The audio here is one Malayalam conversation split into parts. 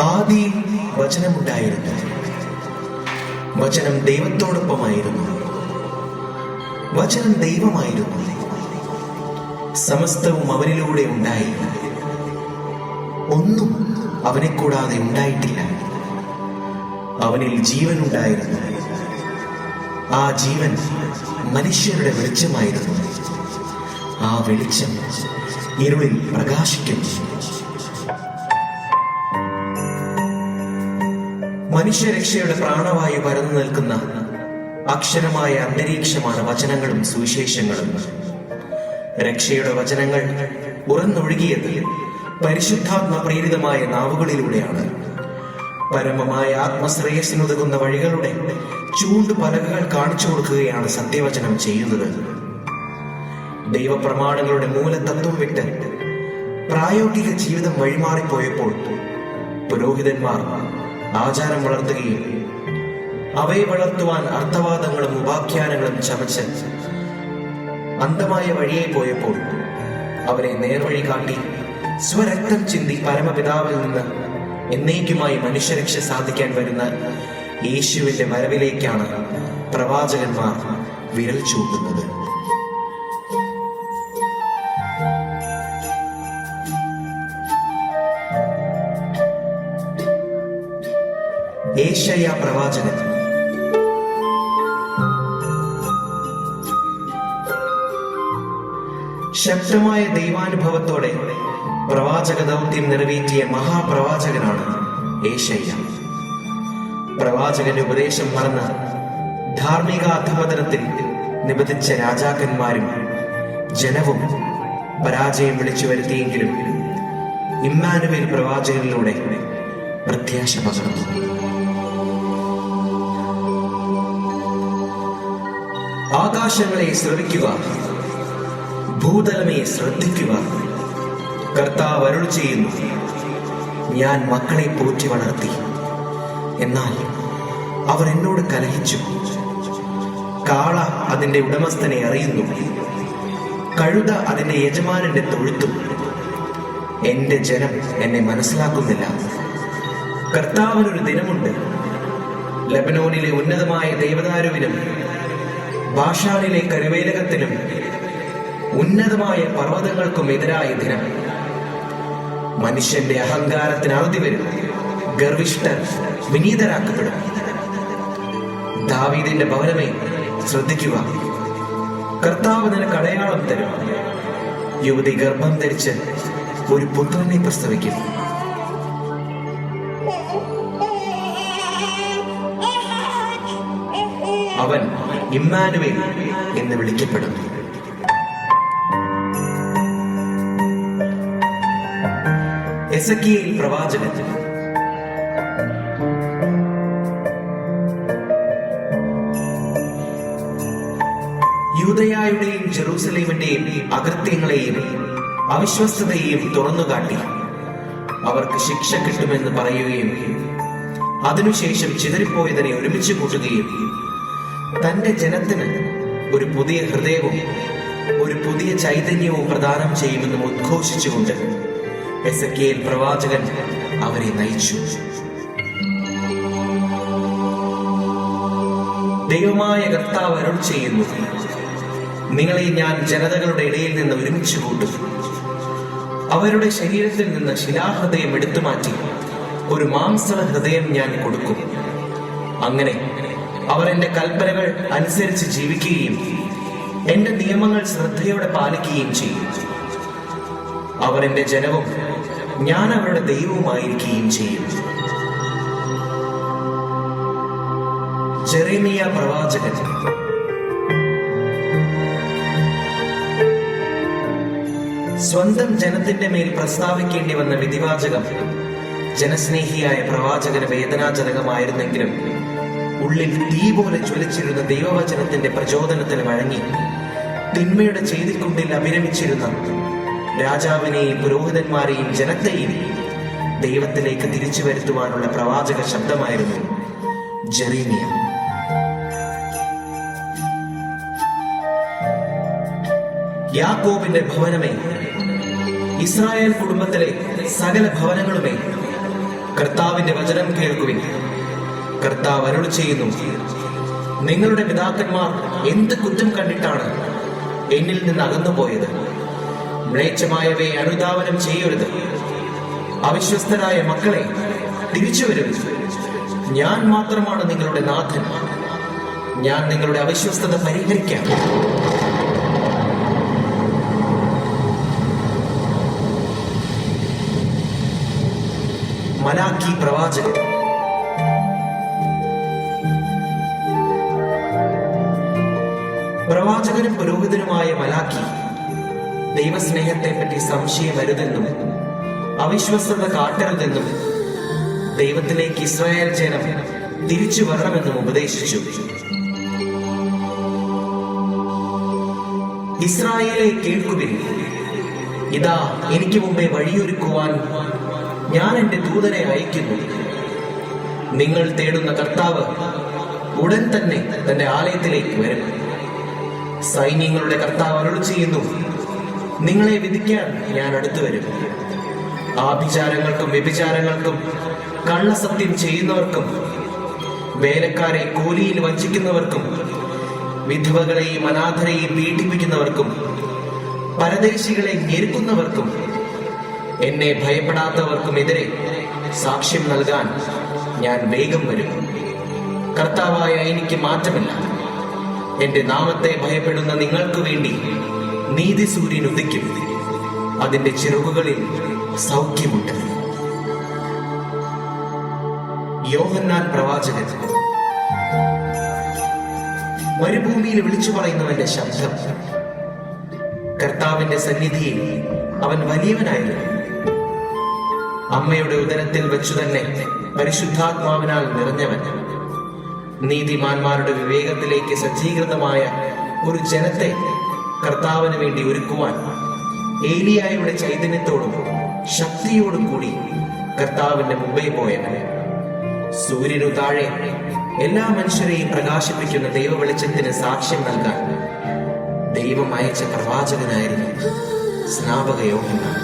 ആദിയിൽ വചനമുണ്ടായിരുന്നു, വചനം ദൈവത്തോടൊപ്പമായിരുന്നു, വചനം ദൈവമായിരുന്നു. സമസ്തവും അവനിലൂടെ ഉണ്ടായി, ഒന്നും അവനെ കൂടാതെ ഉണ്ടായിട്ടില്ല. അവനിൽ ജീവനുണ്ടായിരുന്നു, ആ ജീവൻ മനുഷ്യരുടെ വെളിച്ചമായിരുന്നു. ആ വെളിച്ചം ഇരുളിൽ പ്രകാശിക്കുന്നു. മനുഷ്യരക്ഷയുടെ പ്രാണവായു പരന്നു നിൽക്കുന്ന അക്ഷരമായ അന്തരീക്ഷമാണ് വചനങ്ങളും സുവിശേഷങ്ങളും. രക്ഷയുടെ വചനങ്ങൾ ഉറന്നൊഴുകിയത് പരിശുദ്ധാത്മ പ്രേരിതമായ നാവുകളിലൂടെയാണ്. പരമമായ ആത്മശ്രേയസ്സിനുതകുന്ന വഴികളുടെ ചൂണ്ടുപലകകൾ കാണിച്ചു കൊടുക്കുകയാണ് സത്യവചനം ചെയ്യുന്നത്. ദൈവപ്രമാണങ്ങളുടെ മൂലതത്വം വിട്ട് പ്രായോഗിക ജീവിതം വഴിമാറിപ്പോയപ്പോൾ പുരോഹിതന്മാർ ആചാരം വളർത്തുകയും അവയെ വളർത്തുവാൻ അർത്ഥവാദങ്ങളും ഉപാഖ്യാനങ്ങളും ചമച്ച് അന്ധമായ വഴിയെ പോയപ്പോൾ അവരെ നേർവഴി കാട്ടി സ്വരക്തം ചിന്തി പരമപിതാവിൽ നിന്ന് എന്നേക്കുമായി മനുഷ്യരക്ഷ സാധിക്കാൻ വരുന്ന യേശുവിന്റെ വരവിലേക്കാണ് പ്രവാചകന്മാർ വിരൽ ചൂണ്ടുന്നത്. യേശയ്യാ പ്രവാചകൻ ശക്തമായ ദൈവാനുഭവത്തോടെ പ്രവാചക ദൗത്യം നിറവേറ്റിയ മഹാപ്രവാചകനാണ് യേശയ്യ. പ്രവാചകന്റെ ഉപദേശം മറന്ന് ധാർമ്മിക അധപതനത്തിൽ നിബന്ധിച്ച രാജാക്കന്മാരും ജനവും പരാജയം വിളിച്ചു വരുത്തിയെങ്കിലും ഇമ്മാനുവേൽ പ്രവാചകനിലൂടെ പ്രത്യാശ പകർന്നു. ആകാശങ്ങളെ ശ്രവിക്കുക, ഭൂതലമേ ശ്രദ്ധിക്കുക. കർത്താവ് അരുൾ ചെയ്യുന്നു, ഞാൻ മക്കളെ പോറ്റി വളർത്തി, എന്നാൽ അവർ എന്നോട് കലഹിച്ചു. കാള അതിന്റെ ഉടമസ്ഥനെ അറിയുന്നു, കഴുത അതിന്റെ യജമാനന്റെ തൊഴുത്തും. എന്റെ ജനം എന്നെ മനസ്സിലാക്കുന്നില്ല. കർത്താവിനൊരു ദിനമുണ്ട്, ലബനോനിലെ ഉന്നതമായ ദേവദാരുവിനും ബാഷാനിലെ കരുവേലകത്തിനും ഉന്നതമായ പർവ്വതങ്ങൾക്കും എതിരായ ദിനം. മനുഷ്യന്റെ അഹങ്കാരത്തിന് അറുതി വരും, ഗർവിഷ്ഠർ വിനീതരാക്കപ്പെടും. ദാവീദിന്റെ ഭവനമേ ശ്രദ്ധിക്കുക, കർത്താവ് നിനക്ക് അടയാളം തരും. യുവതി ഗർഭം ധരിച്ച് ഒരു പുത്രനെ പ്രസവിക്കും. അവൻ ഇമ്മാനുവേൽ എന്ന് വിളിക്കപ്പെടും. എസെക്കിയേൽ പ്രവാചകൻ യൂദയായുടെയും ജെറൂസലേമിന്റെയും അകൃത്യങ്ങളെയും അവിശ്വസ്തതയെയും തുറന്നുകാട്ടി അവർക്ക് ശിക്ഷ കിട്ടുമെന്ന് പറയുകയും അതിനുശേഷം ചിതറിപ്പോയതിനെ ഒരുമിച്ച് കൂട്ടുകയും തന്റെ ജനത്തിന് ഒരു പുതിയ ഹൃദയവും ഒരു പുതിയ ചൈതന്യവും പ്രദാനം ചെയ്യുമെന്നും ഉദ്ഘോഷിച്ചുകൊണ്ട് എസെക്കിയേൽ പ്രവാചകൻ അവരെ നയിച്ചു. ദൈവമായ കർത്താവ് അരുൾ ചെയ്യുന്നു, നിങ്ങളെ ഞാൻ ജനതകളുടെ ഇടയിൽ നിന്ന് ഒരുമിച്ച് കൂട്ടും. അവരുടെ ശരീരത്തിൽ നിന്ന് ശിലാഹൃദയം എടുത്തുമാറ്റി ഒരു മാംസള ഹൃദയം ഞാൻ കൊടുക്കും. അങ്ങനെ അവർ എന്റെ കൽപ്പനകൾ അനുസരിച്ച് ജീവിക്കുകയും എന്റെ നിയമങ്ങൾ ശ്രദ്ധയോടെ പാലിക്കുകയും ചെയ്യും. അവർ എന്റെ ജനവും ഞാൻ അവരുടെ ദൈവവുമായിരിക്കുകയും ചെയ്യും. ജെറേമിയ പ്രവാചകൻ സ്വന്തം ജനത്തിന്റെ മേൽ പ്രസ്താവിക്കേണ്ടി വന്ന വിധിവാചകം ജനസ്നേഹിയായ പ്രവാചകന് വേദനാജനകമായിരുന്നെങ്കിലും ഉള്ളിൽ തീ പോലെ ജ്വലിച്ചിരുന്ന ദൈവവചനത്തിന്റെ പ്രചോദനത്തിന് വഴങ്ങി തിന്മയുടെ ചെയ്തിക്കുണ്ടിൽ അഭിരമിച്ചിരുന്ന രാജാവിനെയും പുരോഹിതന്മാരെയും ജനത്തെയും ദൈവത്തിലേക്ക് തിരിച്ചു വരുത്തുവാനുള്ള പ്രവാചക ശബ്ദമായിരുന്നു ജെറേമിയ. യാക്കോബിന്റെ ഭവനമേ, ഇസ്രായേൽ കുടുംബത്തിലെ സകല ഭവനങ്ങളുമേ, കർത്താവിന്റെ വചനം കേൾക്കുവിൻ. കർത്താവ് അരുളി ചെയ്യുന്നു, നിങ്ങളുടെ പിതാക്കന്മാർ എന്ത് കുറ്റം കണ്ടിട്ടാണ് എന്നിൽ നിന്ന് അകന്നുപോയത്? മ്ലേച്ഛമായവയെ അനുധാവനം ചെയ്യരുത്. അവിശ്വസ്തരായ മക്കളെ, തിരിച്ചു വരുവിൻ. ഞാൻ മാത്രമാണ് നിങ്ങളുടെ നാഥൻ. ഞാൻ നിങ്ങളുടെ അവിശ്വസ്തത പരിഹരിക്കാം. മലാക്കി പ്രവാചകൻ. പ്രവാചകനും പുരോഹിതനുമായ മലാക്കി ദൈവസ്നേഹത്തെ പറ്റി സംശയമരുതെന്നും അവിശ്വസ്തത കാട്ടരുതെന്നും ദൈവത്തിലേക്ക് ഇസ്രായേൽ ജനം തിരിച്ചു വരണമെന്നും ഉപദേശിച്ചു. ഇസ്രായേലെ കേൾക്കുവിൻ, ഇതാ എനിക്ക് മുമ്പേ വഴിയൊരുക്കുവാൻ ഞാൻ എന്റെ ദൂതനെ അയക്കുന്നു. നിങ്ങൾ തേടുന്ന കർത്താവ് ഉടൻ തന്നെ തന്റെ ആലയത്തിലേക്ക് വരും. സൈന്യങ്ങളുടെ കർത്താവ് അരുളി ചെയ്യുന്നു, നിങ്ങളെ വിധിക്കാൻ ഞാൻ അടുത്തു വരും. ആഭിചാരങ്ങൾക്കും വ്യഭിചാരങ്ങൾക്കും കള്ളസത്യം ചെയ്യുന്നവർക്കും വേലക്കാരെ കൂലിയിൽ വഞ്ചിക്കുന്നവർക്കും വിധവകളെയും അനാഥരെയും പീഡിപ്പിക്കുന്നവർക്കും പരദേശികളെ ഞെരുക്കുന്നവർക്കും എന്നെ ഭയപ്പെടാത്തവർക്കുമെതിരെ സാക്ഷ്യം നൽകാൻ ഞാൻ വേഗം വരും. കർത്താവായ എനിക്ക് മാറ്റമില്ല. എന്റെ നാമത്തെ ഭയപ്പെടുന്ന നിങ്ങൾക്ക് വേണ്ടി നീതി സൂര്യൻ ഉദിക്കും. അതിന്റെ ചിറകുകളിൽ സൗഖ്യമുണ്ട്. യോഹന്നാൻ പ്രവാചകൻ. മരുഭൂമിയിൽ വിളിച്ചു പറയുന്നവന്റെ ശബ്ദം. കർത്താവിന്റെ സന്നിധിയിൽ അവൻ വലിയവനായിരുന്നു. അമ്മയുടെ ഉദരത്തിൽ വെച്ചു തന്നെ പരിശുദ്ധാത്മാവിനാൽ നിറഞ്ഞവൻ. നീതിമാന്മാരുടെ വിവേകത്തിലേക്ക് സജ്ജീകൃതമായ ഒരു ജനത്തെ കർത്താവിന് വേണ്ടി ഒരുക്കുവാൻ ഏലിയായുടെ ചൈതന്യത്തോടും ശക്തിയോടും കൂടി കർത്താവിന്റെ മുമ്പേ പോയവൻ. സൂര്യനു താഴെ എല്ലാ മനുഷ്യരെയും പ്രകാശിപ്പിക്കുന്ന ദൈവ വെളിച്ചത്തിന് സാക്ഷ്യം നൽകാൻ ദൈവം അയച്ച പ്രവാചകനായിരുന്നു സ്നാപക യോഹന്നാൻ.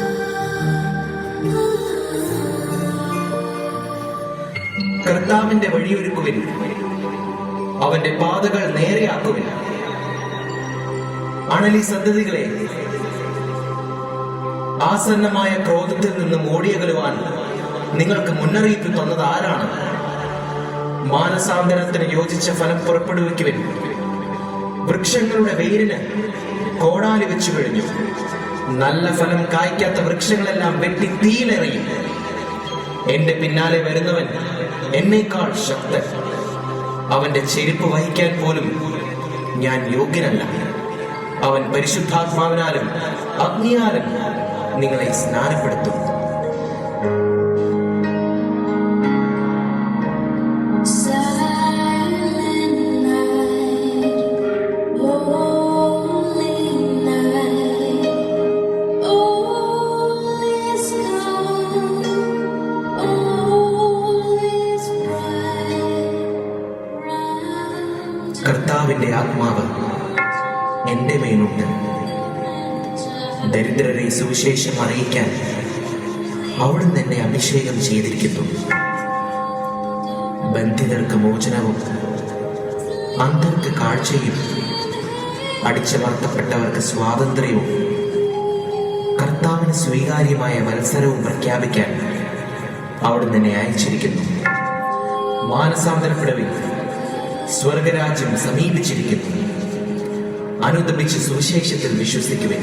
കർത്താവിന്റെ വഴിയൊരുക്കുവിൻ, അവന്റെ പാതകൾ നേരെയാക്കുവിൻ. അണലി സന്തതികളെ, ആസന്നമായ ക്രോധത്തിൽ നിന്നും ഓടിയകലുവാൻ നിങ്ങൾക്ക് മുന്നറിയിപ്പ് തന്നത് ആരാണ്? മാനസാന്തരത്തിന് യോജിച്ച ഫലം പുറപ്പെടുവിക്കുവിൻ. വൃക്ഷങ്ങളുടെ വേരിന് കോടാലി വെച്ചു കഴിഞ്ഞു. നല്ല ഫലം കായ്ക്കാത്ത വൃക്ഷങ്ങളെല്ലാം വെട്ടി തീയിലെറിയും. എന്റെ പിന്നാലെ വരുന്നവൻ എന്നേക്കാൾ ശക്തൻ. അവന്റെ ചെരുപ്പ് വഹിക്കാൻ പോലും ഞാൻ യോഗ്യനല്ല. അവൻ പരിശുദ്ധാത്മാവിനാലും അഗ്നിയാലും നിങ്ങളെ സ്നാനപ്പെടുത്തും. കർത്താവിന്റെ ആത്മാവ് എന്റെ മേലുണ്ട്. ദരിദ്രരെ സുവിശേഷം അറിയിക്കാൻ അവിടുന്ന് എന്നെ അഭിഷേകം ചെയ്തിരിക്കുന്നു. ബന്ധിതർക്ക് മോചനവും അന്ധർക്ക് കാഴ്ചയും അടിച്ചമർത്തപ്പെട്ടവർക്ക് സ്വാതന്ത്ര്യവും കർത്താവിന് സ്വീകാര്യമായ മത്സരവും പ്രഖ്യാപിക്കാൻ അവിടുന്ന് എന്നെ അയച്ചിരിക്കുന്നു. മാനസാന്തരപ്പെടുവിൻ, സ്വർഗരാജ്യം സമീപിച്ചിരിക്കുന്നു. അനുദപിച്ച് സുവിശേഷത്തിൽ വിശ്വസിക്കുവിൻ.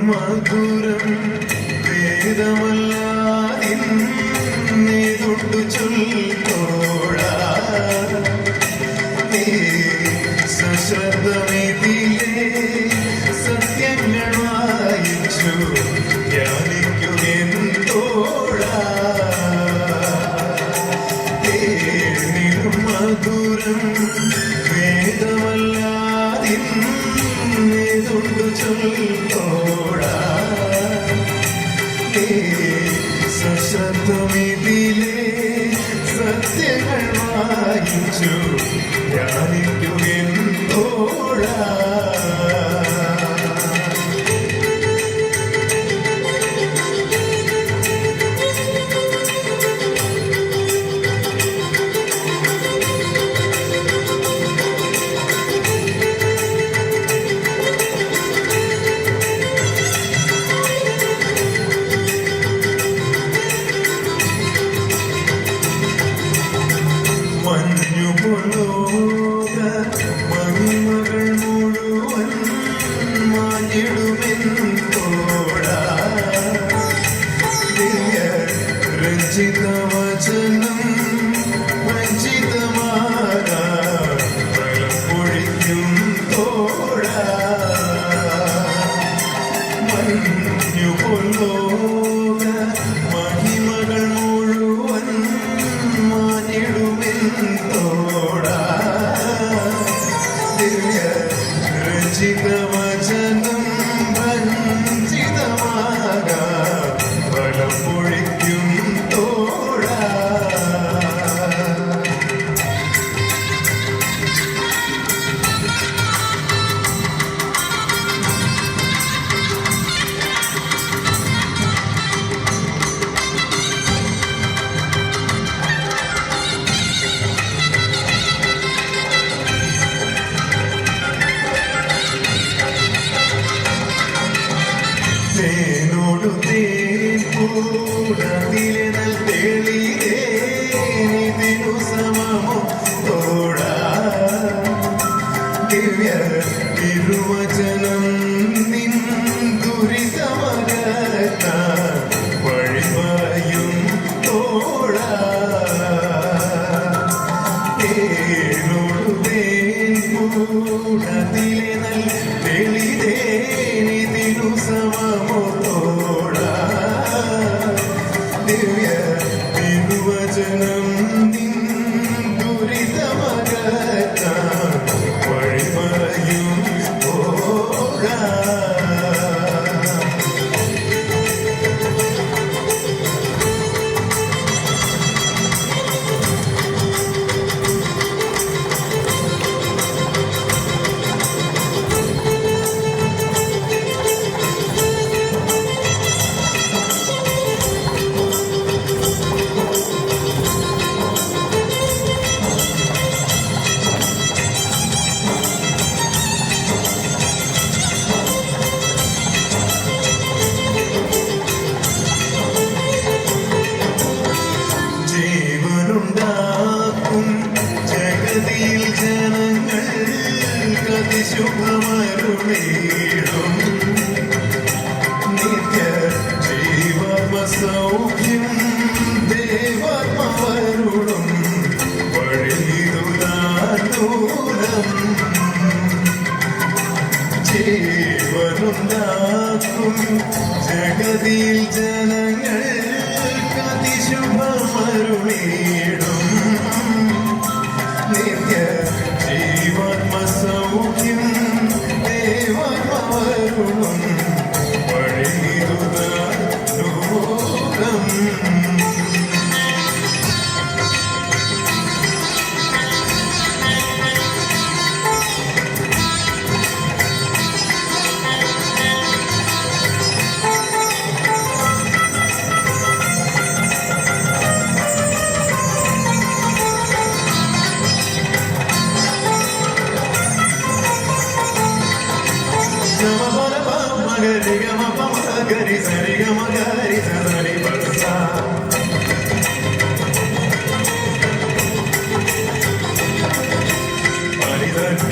മധുരം വേദമല്ലാതിന്നേതൊട്ടു ചൊല്ലോടാ സശ്രദ്ധമിതിലെ സത്യങ്ങൾ വായിച്ചു ധ്യാനിക്കുമെന്തോടാ മധുരം വേദമല്ലാതിന്നേതൊട്ടു ചൊല്ലോടാ സശ്രദ്ധമിതിലെ സത്യങ്ങൾ വായിച്ചു ധ്യാനിക്കുമെന്തോടാ മഞ്ഞുപൊലോക മഹിമകൾ മുഴുവൻ മാഞ്ഞിടുമെന്തോടാ രഞ്ജിത വചനം വഞ്ചിതമാകാം ഫലം പൊഴിക്കും തോടാ മഞ്ഞുപൊലോക മഹിമകൾ മുഴുവൻ മാഞ്ഞിടുമെന്തോടാ രചിതവചനം വഞ്ചിതമാകാം ഫലം പൊഴിക്കും തോടാ തേനോടു തേൻ കൂടതിലെ നൽ തെളിതേനിതിനു സമമോ തോടാ ദിവ്യ തിരുവചനം നിൻ ദുരിതമകത്താൻ വഴിവായും തോടാ തേനോടു തേൻ കൂടതിലെ നൽ തെളിതേനിതിനു സമമോ തോടാ ദിവ്യ തിരുവചനം നിൻ ദുരിതമകത്താൻ വഴിമയും തോടാ ജീവനുണ്ടാക്കും ജഗതിയിൽ ജനങ്ങൾ അതിശുഭമരുളീടും നിത്യ ജീവാത്മസൗഖ്യം ദേവാത്മവരുളും വഴിയിതുദാനൂലം ജീവനുണ്ടാക്കും ജഗതിയിൽ ജനങ്ങൾ അതിശുഭമരുളീടും നിത്യ ജീവാത്മസൗഖ്യം ദേവാത്മവരുളും വഴിയിതുദാനൂലം గరి సరి గమ గరి సరి బసా పరి సరి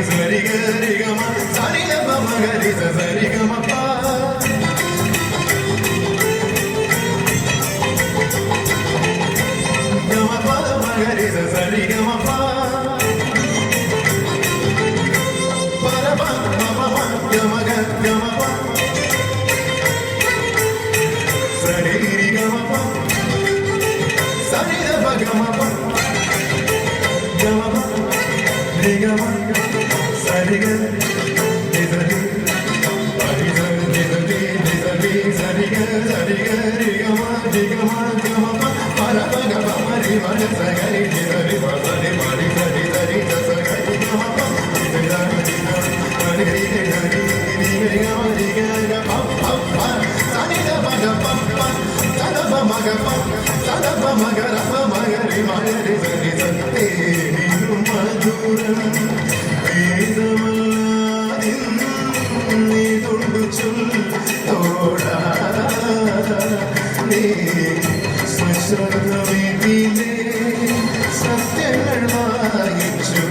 సరి గరి గమ సరి గమ గరి సరి గమ పా ഗമ ഗമ സരി ഗമ സരി ഗമ ഗമ ഗമ സരി സത്യങ്ങൾ വായിച്ചു